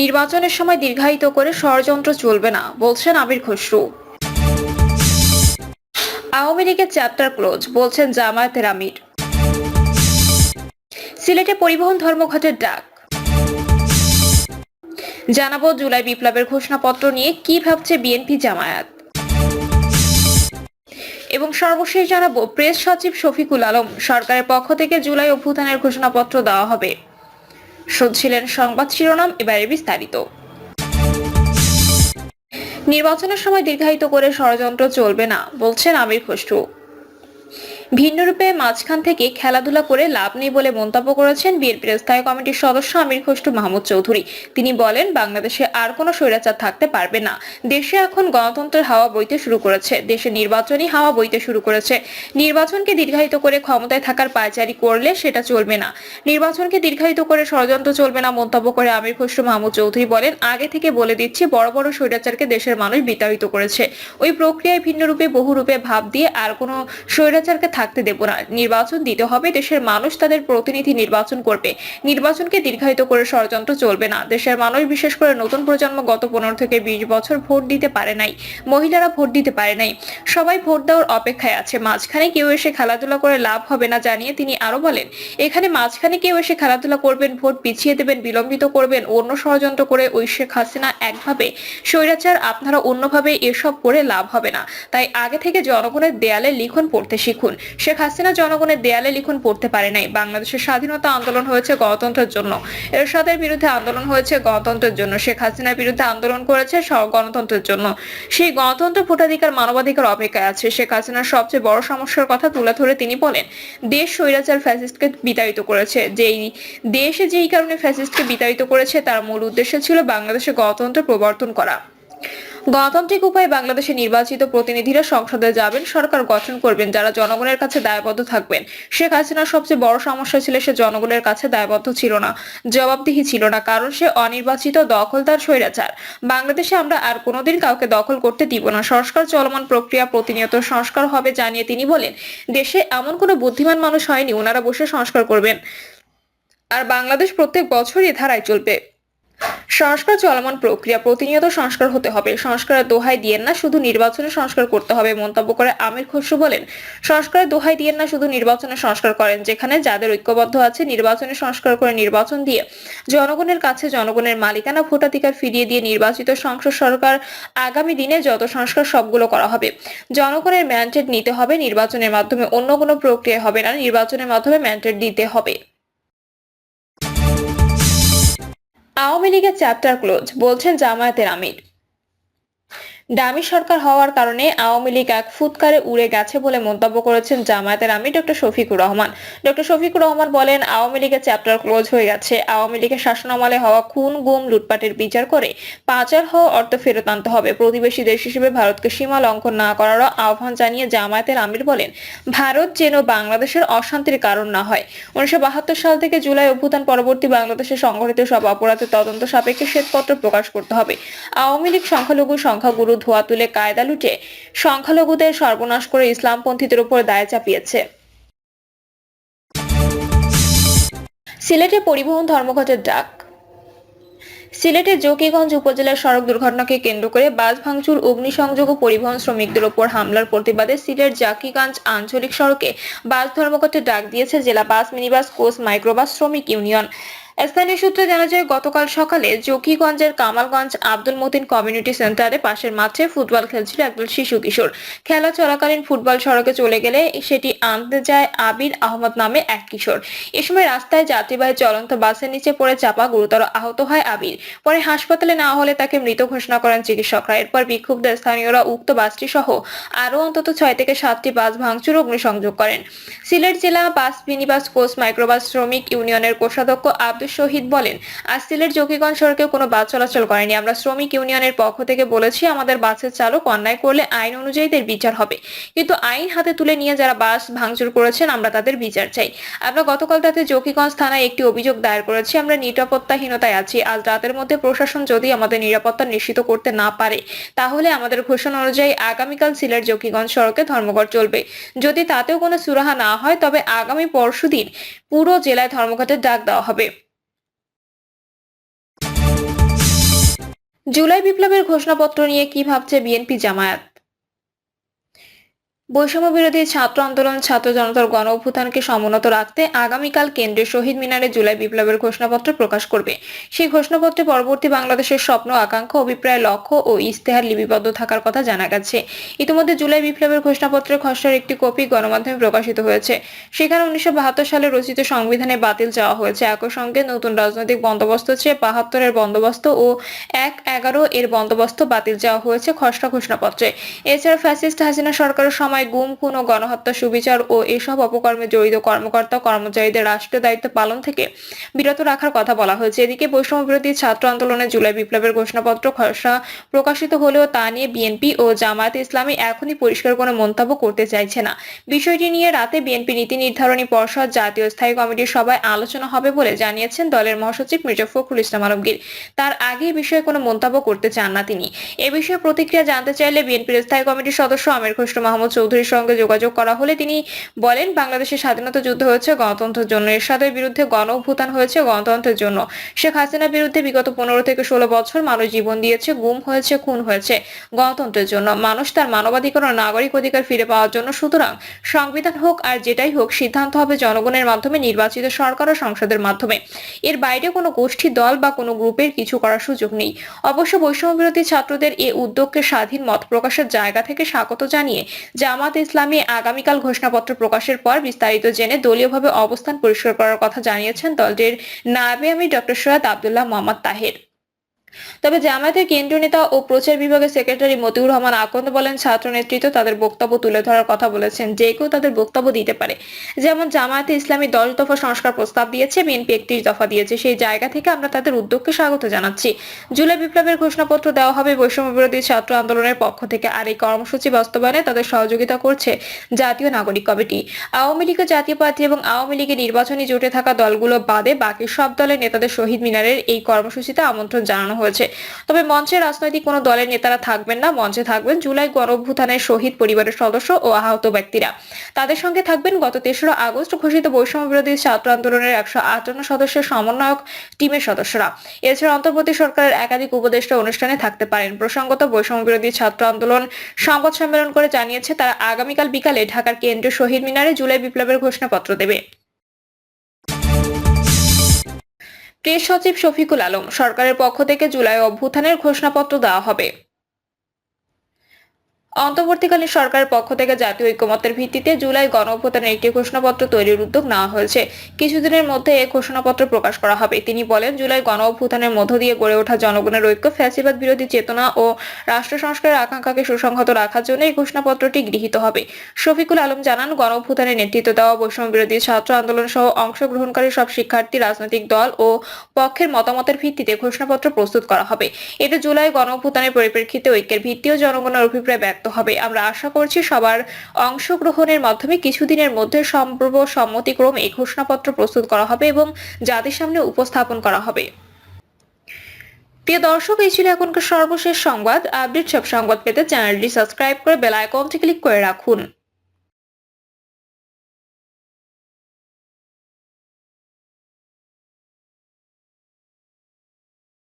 নির্বাচনের সময় দীর্ঘায়িত করে ষড়যন্ত্র চলবে না, বলছেন আমির খসরু। আওয়ামী লীগের চ্যাপ্টার ক্লোজ, বলছেন জামায়াতের আমির। সিলেটে পরিবহন ধর্মঘটের ডাক, জানাবো জুলাই বিপ্লবের ঘোষণাপত্র নিয়ে কি ভাবছে বিএনপি জামায়াত। এবং সর্বশেষ জানাবো প্রেস সচিব শফিকুল আলম, সরকারের পক্ষ থেকে জুলাই অভ্যুত্থানের ঘোষণাপত্র দেওয়া হবে। শুনছিলেন সংবাদ শিরোনাম, এবারে বিস্তারিত। নির্বাচনের সময় দীর্ঘায়িত করে ষড়যন্ত্র চলবে না, বলছেন আমির খসরু। ভিন্নরূপে মাঝখান থেকে খেলাধুলা করে লাভ নেই বলে মন্তব্য করেছেন বিএনপির স্থায়ী কমিটির সদস্য আমির খসরু মাহমুদ চৌধুরী। তিনি বলেন, বাংলাদেশে আর কোনো স্বৈরাচার থাকতে পারবে না। দেশে এখন গণতন্ত্রের হাওয়া বইতে শুরু করেছে, দেশে নির্বাচনী হাওয়া বইতে শুরু করেছে। নির্বাচনকে দীর্ঘায়িত করে ক্ষমতায় থাকার পায়চারি করলে সেটা চলবে না। নির্বাচনকে দীর্ঘায়িত করে ষড়যন্ত্র চলবে না মন্তব্য করে আমির খসরু মাহমুদ চৌধুরী বলেন, আগে থেকে বলে দিচ্ছি, বড় বড় স্বৈরাচারকে দেশের মানুষ বিতাড়িত করেছে। ওই প্রক্রিয়ায় ভিন্নরূপে বহুরূপে ভাব দিয়ে আর কোনো স্বৈরাচারকে থাকতে দেব না। নির্বাচন দিতে হবে, দেশের মানুষ তাদের প্রতিনিধি নির্বাচন করবে। নির্বাচনকে দীর্ঘায়িত করে ষড়যন্ত্র চলবে না। দেশের মানুষ, বিশেষ করে নতুন প্রজন্ম গত 15 থেকে 20 বছর ভোট দিতে পারে নাই, মহিলারা ভোট দিতে পারে নাই, সবাই ভোট দেওয়ার অপেক্ষায় আছে। মাঝখানে কেউ এসে খেলাধুলা করে লাভ হবে না জানিয়ে তিনি আরো বলেন, এখানে মাঝখানে কেউ এসে খেলাধুলা করবেন, ভোট পিছিয়ে দেবেন, বিলম্বিত করবেন, অন্য ষড়যন্ত্র করে ওই শেখ হাসিনা একভাবে স্বৈরাচার, আপনারা অন্যভাবে, এসব করে লাভ হবে না। তাই আগে থেকে জনগণের দেয়ালে লিখন পড়তে শিখুন। শেখ হাসিনা জনগণের দেয়ালে লিখন পড়তে পারে নাই। বাংলাদেশের স্বাধীনতা আন্দোলন হয়েছে গণতন্ত্রের জন্য, এরশাদের বিরুদ্ধে আন্দোলন হয়েছে গণতন্ত্রের জন্য, শেখ হাসিনার বিরুদ্ধে আন্দোলন করেছে গণতন্ত্রের জন্য। সেই গণতন্ত্র, ভোটাধিকার, মানবাধিকার অপেক্ষায় আছে। শেখ হাসিনার সবচেয়ে বড় সমস্যার কথা তুলে ধরে তিনি বলেন, দেশ স্বৈরাচার ফ্যাসিস্টকে বিতাড়িত করেছে। যেই কারণে ফ্যাসিস্টকে বিতাড়িত করেছে, তার মূল উদ্দেশ্য ছিল বাংলাদেশে গণতন্ত্র প্রবর্তন করা। গণতান্ত্রিক উপায়ে বাংলাদেশে নির্বাচিত প্রতিনিধিরা সংসদে যাবেন, সরকার গঠন করবেন, যারা জনগণের কাছে দায়বদ্ধ থাকবেন। শেখ হাসিনার সবচেয়ে বড় সমস্যা ছিল সে জনগণের কাছে দায়বদ্ধ ছিল না, জবাবদিহি ছিল না, কারণ সে অনির্বাচিত দখলদার স্বৈরাচার। বাংলাদেশে আমরা আর কোনোদিন কাউকে দখল করতে দিব না। সংস্কার চলমান প্রক্রিয়া, প্রতিনিয়ত সংস্কার হবে জানিয়ে তিনি বলেন, দেশে এমন কোনো বুদ্ধিমান মানুষ হয়নি ওনারা বসে সংস্কার করবেন, আর বাংলাদেশ প্রত্যেক বছরই ধারায় চলবে। সংস্কার চলমান প্রক্রিয়া, প্রতিনিয়ত সংস্কার হতে হবে। সংস্কারের দোহাই দিয়েন না, শুধু নির্বাচনে সংস্কার করতে হবে মন্তব্য করে আমির খসরু বলেন, সংস্কারের দোহাই দিয়েন না, শুধু নির্বাচনে সংস্কার করেন। যেখানে যাদের ঐক্যবদ্ধ আছে, নির্বাচনে সংস্কার করে, নির্বাচন দিয়ে জনগণের কাছে জনগণের মালিকানা, ভোটাধিকার ফিরিয়ে দিয়ে নির্বাচিত সংসদ সরকার আগামী দিনে যত সংস্কার সবগুলো করা হবে। জনগণের ম্যান্ডেট নিতে হবে, নির্বাচনের মাধ্যমে, অন্য কোনো প্রক্রিয়া হবে না, নির্বাচনের মাধ্যমে ম্যান্ডেট দিতে হবে। আওয়ামী লীগের চ্যাপ্টার ক্লোজ, বলছেন জামায়াতের আমির। ডামি সরকার হওয়ার কারণে আওয়ামী লীগ এক ফুৎকারে উড়ে গেছে বলে মন্তব্য করেছেন জামায়াতের আমির ডক্টর শফিকুর রহমান। ডক্টর শফিকুর রহমান বলেন, আওয়ামী লীগের চ্যাপ্টার ক্লোজ হয়ে গেছে। আওয়ামী লীগের শাসনামলে হওয়া খুন, গুম, লুটপাটের বিচার করে পাচার হওয়া অর্থ ফেরত আনতে হবে। প্রতিবেশী দেশ হিসেবে ভারতকে সীমা লঙ্ঘন না করারও আহ্বান জানিয়ে জামায়াতের আমির বলেন, ভারত যেন বাংলাদেশের অশান্তির কারণ না হয়। 1972 সাল থেকে জুলাই অভ্যুত্থান পরবর্তী বাংলাদেশে সংঘটিত সব অপরাধের তদন্ত সাপেক্ষে শ্বেতপত্র প্রকাশ করতে হবে। আওয়ামী লীগ সংখ্যালঘু, সংখ্যাগুরু ধোয়া তুলে, কায়দা লুটে সংখ্যালঘুদের সর্বনাশ করে ইসলামপন্থীদের উপর দায় চাপিয়েছে। সিলেটে পরিবহন ধর্মঘটের ডাক। সিলেটের জকিগঞ্জ উপজেলার সড়ক দুর্ঘটনাকে কেন্দ্র করে বাস ভাঙচুর, অগ্নিসংযোগ ও পরিবহন শ্রমিকদের উপর হামলার প্রতিবাদে সিলেট জাকিগঞ্জ আঞ্চলিক সড়কে বাস ধর্মঘটের ডাক দিয়েছে জেলা বাস, মিনিবাস, কোচ, মাইক্রোবাস শ্রমিক ইউনিয়ন। স্থানীয় সূত্রে জানা যায়, গতকাল সকালে জকিগঞ্জের কামালগঞ্জ আব্দুল মতিন কমিউনিটি সেন্টারে পাশের মাঠে ফুটবল খেলছিল একদল শিশু কিশোর। খেলা চলাকালীন ফুটবল সড়কে চলে গেলে সেটি আনতে যায় আবির আহমদ নামে এক কিশোর। এ সময় রাস্তায় যাত্রীবাহী চলন্ত বাসের নিচে পড়ে চাপা গুরুতর আহত হয় আবির। পরে হাসপাতালে নেওয়া হলে তাকে মৃত ঘোষণা করেন চিকিৎসকরা। এরপর বিক্ষুব্ধ স্থানীয়রা উক্ত বাসটি সহ আরো অন্তত 6 থেকে 7টি বাস ভাঙচুর, অগ্নিসংযোগ করেন। সিলেট জেলা বাস, মিনিবাস, কোচ, মাইক্রোবাস শ্রমিক ইউনিয়নের কোষাধ্যক্ষ আব্দুল শহীদ বলেন, আজ সিলেট জকিগঞ্জ সড়কে কোনো বাস চলাচল করেনি। আমরা শ্রমিক ইউনিয়নের পক্ষ থেকে বলেছি, আমাদের বাসের চালক অন্যায় করলে আইন অনুযায়ী তার বিচার হবে, কিন্তু আইন হাতে তুলে নিয়ে যারা বাস ভাঙচুর করেছেন আমরা তাদের বিচার চাই। আমরা গতকাল রাতে জকিগঞ্জ থানায় একটি অভিযোগ দায়ের করেছি। আমরা নিরাপত্তাহীনতায় আছি। আজ রাতের মধ্যে প্রশাসন যদি আমাদের নিরাপত্তা নিশ্চিত করতে না পারে, তাহলে আমাদের ঘোষণা অনুযায়ী আগামীকাল সিলেট জকিগঞ্জ সড়কে ধর্মঘট চলবে। যদি তাতেও কোনো সুরাহা না হয়, তবে আগামী পরশুদিন পুরো জেলায় ধর্মঘটের ডাক দেওয়া হবে। জুলাই বিপ্লবের ঘোষণাপত্র নিয়ে কি ভাবছে বিএনপি জামায়াত? বৈষম্য বিরোধী ছাত্র আন্দোলন ছাত্র জনতার গণ অভ্যুত্থানকে সমুন্নত রাখতে আগামীকাল কেন্দ্রের শহীদ মিনারে জুলাই বিপ্লবের ঘোষণাপত্র প্রকাশ করবে। সেই ঘোষণাপত্রে পরবর্তী বাংলাদেশের স্বপ্ন, আকাঙ্ক্ষা, অভিপ্রায়, লক্ষ্য ও ইশতেহার লিপিবদ্ধ থাকার কথা জানা গেছে। ইতিমধ্যে জুলাই বিপ্লবের ঘোষণাপত্রের খসড়ার একটি কপি গণমাধ্যমে প্রকাশিত হয়েছে। সেখানে 1972 সালে রচিত সংবিধানে বাতিল চাওয়া হয়েছে। একই সঙ্গে নতুন রাজনৈতিক বন্দোবস্ত চেয়ে 72-এর বন্দোবস্ত ও 1/11 এর বন্দোবস্ত বাতিল চাওয়া হয়েছে খসড়া ঘোষণাপত্রে। এছাড়া ফ্যাসিস্ট হাসিনা সরকারের সময় গুম, খুন ও গণহত্যা, সুবিচার ও এসব অপকর্মে জড়িত কর্মকর্তা কর্মচারীদের রাষ্ট্রীয় দায়িত্ব পালন থেকে বিরত রাখার কথা বলা হয়েছে। এদিকে বৈষম্য বিরোধী ছাত্র আন্দোলনে জুলাই বিপ্লবের ঘোষণাপত্র খসড়া প্রকাশিত হলেও তা নিয়ে বিএনপি ও জামায়াতে ইসলামী এখনই পরিষ্কার কোনো মন্তব্য করতে চাইছে না। বিষয়টি নিয়ে রাতে বিএনপি নীতি নির্ধারণী পর্ষদ জাতীয় স্থায়ী কমিটির সভায় আলোচনা হবে বলে জানিয়েছেন দলের মহাসচিব মির্জা ফখরুল ইসলাম আলমগীর। তার আগে এই বিষয়ে কোনো মন্তব্য করতে চান না তিনি। এ বিষয়ে প্রতিক্রিয়া জানতে চাইলে বিএনপির স্থায়ী কমিটির সদস্য আমির খসরু মাহমুদ চৌধুরীর সঙ্গে যোগাযোগ করা হলে তিনি বলেন, বাংলাদেশের স্বাধীনতা যুদ্ধ হয়েছে গণতন্ত্রের জন্য, এরশাদের বিরুদ্ধে গণ অভ্যুত্থান হয়েছে গণতন্ত্রের জন্য। শেখ হাসিনার বিরুদ্ধে বিগত 15 থেকে 16 বছর মানুষ জীবন দিয়েছে, গুম হয়েছে, খুন হয়েছে গণতন্ত্রের জন্য। মানুষ তার মানবাধিকার ও নাগরিক অধিকার ফিরে পাওয়ার জন্য। সুতরাং সংবিধান হোক আর যেটাই হোক, সিদ্ধান্ত হবে জনগণের মাধ্যমে, নির্বাচিত সরকার ও সংসদের মাধ্যমে। এর বাইরে কোনো গোষ্ঠী, দল বা কোনো গ্রুপের কিছু করার সুযোগ নেই। অবশ্য বৈষম্য বিরোধী ছাত্রদের এ উদ্যোগকে স্বাধীন মত প্রকাশের জায়গা থেকে স্বাগত জানিয়ে জামাত ইসলামী আগামীকাল ঘোষণাপত্র প্রকাশের পর বিস্তারিত জেনে দলীয়ভাবে অবস্থান পরিষ্কার করার কথা জানিয়েছেন দলটির নায়েবে আমির ডক্টর সৈয়দ আব্দুল্লাহ মোহাম্মদ তাহের। তবে জামায়াতের কেন্দ্রীয় নেতা ও প্রচার বিভাগের সেক্রেটারি মতিউর রহমান আকন্দ বলেন, ছাত্র নেতৃত্ব তাদের বক্তব্য তুলে ধরার কথা বলেছেন। যে কেউ তাদের বক্তব্য দিতে পারে। যেমন জামায়াতে ইসলামী 10 দফা সংস্কার প্রস্তাব দিয়েছে, বিএনপি 31 দফা দিয়েছে। সেই জায়গা থেকে আমরা তাদের উদ্যোগকে স্বাগত জানাচ্ছি। জুলাই বিপ্লবের ঘোষণাপত্র দেওয়া হবে বৈষম্য বিরোধী ছাত্র আন্দোলনের পক্ষ থেকে। আর এই কর্মসূচি বাস্তবায়নে তাদের সহযোগিতা করছে জাতীয় নাগরিক কমিটি, আওয়ামী লীগ জাতীয় পার্টি এবং আওয়ামী লীগের নির্বাচনী জোটে থাকা দলগুলো বাদে বাকি সব দলের নেতাদের শহীদ মিনারের এই কর্মসূচিতে আমন্ত্রণ জানানো হয়েছে। তবে মঞ্চে রাজনৈতিক কোনো দলের নেতারা থাকবেন না। মঞ্চে থাকবেন জুলাই গণঅভ্যুত্থানের শহীদ পরিবারের সদস্য ও আহত ব্যক্তিরা। তাদের সঙ্গে থাকবেন গত 3রা আগস্ট ঘোষিত বৈষম্য বিরোধী ছাত্র আন্দোলনের 158 সদস্যের সমন্বয়ক টিমের সদস্যরা। এছাড়া অন্তর্বর্তী সরকারের একাধিক উপদেষ্টা অনুষ্ঠানে থাকতে পারেন। প্রসঙ্গত, বৈষম্য বিরোধী ছাত্র আন্দোলন সংবাদ সম্মেলন করে জানিয়েছে তারা আগামীকাল বিকালে ঢাকার কেন্দ্রীয় শহীদ মিনারে জুলাই বিপ্লবের ঘোষণাপত্র দেবে। প্রেস সচিব শফিকুল আলম, সরকারের পক্ষ থেকে জুলাই অভ্যুত্থানের ঘোষণাপত্র দেওয়া হবে। অন্তর্বর্তীকালীন সরকারের পক্ষ থেকে জাতীয় ঐকমত্যের ভিত্তিতে জুলাই গণঅভ্যুত্থানের একটি ঘোষণাপত্র তৈরির উদ্যোগ নেওয়া হয়েছে। কিছুদিনের মধ্যে এই ঘোষণাপত্র প্রকাশ করা হবে। তিনি বলেন, জুলাই গণঅভ্যুত্থানের মধ্য দিয়ে গড়ে ওঠা জনগণের ঐক্য, ফ্যাসিবাদ বিরোধী চেতনা ও রাষ্ট্র সংস্কারের আকাঙ্ক্ষাকে সুসংহত রাখার জন্য এই ঘোষণাপত্রটি গৃহীত হবে। শফিকুল আলম জানান, গণঅভ্যুত্থানের নেতৃত্ব দেওয়া বৈষম্য বিরোধী ছাত্র আন্দোলন সহ অংশগ্রহণকারী সব শিক্ষার্থী, রাজনৈতিক দল ও পক্ষের মতামতের ভিত্তিতে ঘোষণাপত্র প্রস্তুত করা হবে। এতে জুলাই গণঅভ্যুত্থানের পরিপ্রেক্ষিতে ঐক্যের ভিত্তি ও জনগণের অভিপ্রায় ব্যক্ত হবে। আমরা আশা করছি সবার অংশগ্রহণের মাধ্যমে কিছুদিনের মধ্যে সর্বসম্মতিক্রমে এই ঘোষণাপত্র প্রস্তুত করা হবে এবং জাতির সামনে উপস্থাপন করা হবে। প্রিয় দর্শক, এই ছিল এখনকার সর্বশেষ সংবাদ। আপডেট সব সংবাদ পেতে চ্যানেলটি সাবস্ক্রাইব করে বেল আইকনটি ক্লিক করে রাখুন।